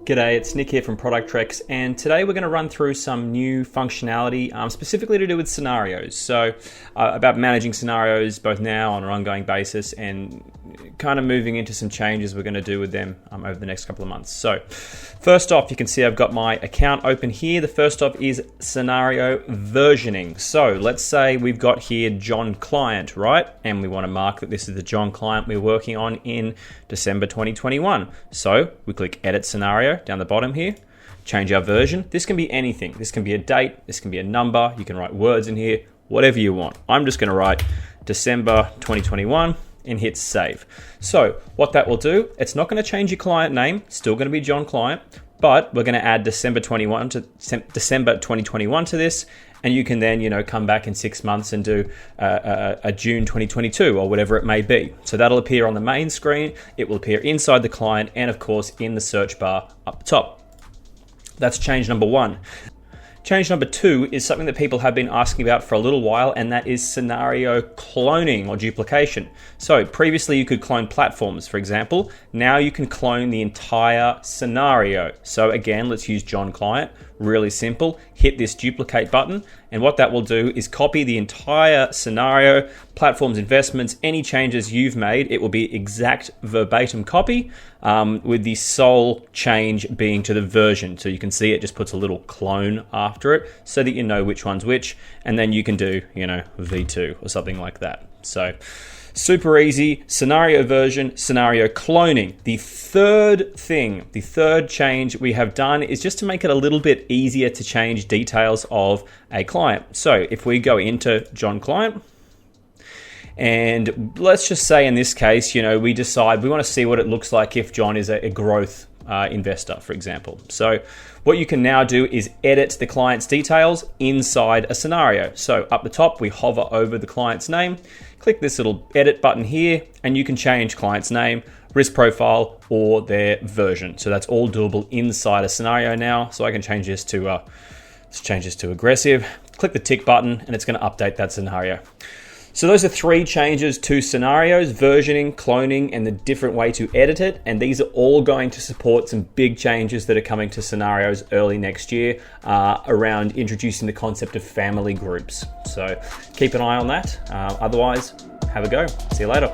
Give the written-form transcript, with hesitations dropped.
G'day, it's Nick here from ProductRex, and today we're going to run through some new functionality specifically to do with scenarios. So about managing scenarios both now on an ongoing basis and kind of moving into some changes we're going to do with them over the next couple of months. So first off, you can see I've got my account open here. The first off is scenario versioning. So let's say we've got here John Client, right? And we want to mark that this is the John Client we're working on in December 2021. So we click Edit Scenario down the bottom here, change our version. This can be anything. This can be a date, this can be a number, you can write words in here, whatever you want. I'm just going to write December 2021 and hit save. So what that will do, it's not going to change your client name, still going to be John Client, but we're going to add December 2021 to this, and you can then, come back in 6 months and do a June 2022 or whatever it may be. So that'll appear on the main screen, it will appear inside the client, and of course in the search bar up top. That's change number one. Change number two is something that people have been asking about for a little while, and that is scenario cloning or duplication. So previously you could clone platforms, for example. Now you can clone the entire scenario. So again, let's use John Client. Really simple. Hit this duplicate button, and what that will do is copy the entire scenario, platforms, investments, any changes you've made. It will be exact verbatim copy, with the sole change being to the version. So you can see it just puts a little clone after it so that you know which one's which, and then you can do, V2 or something like that. So super easy. Scenario version, scenario cloning. The third change we have done is just to make it a little bit easier to change details of a client. So if we go into John Client, and let's just say in this case, we decide we want to see what it looks like if John is a growth investor, for example. So what you can now do is edit the client's details inside a scenario. So up the top, we hover over the client's name, click this little edit button here, and you can change client's name, risk profile, or their version. So that's all doable inside a scenario now. So I can change this to aggressive, click the tick button, and it's going to update that scenario. So those are three changes to scenarios: versioning, cloning, and the different way to edit it. And these are all going to support some big changes that are coming to scenarios early next year around introducing the concept of family groups. So keep an eye on that. Otherwise, have a go. See you later.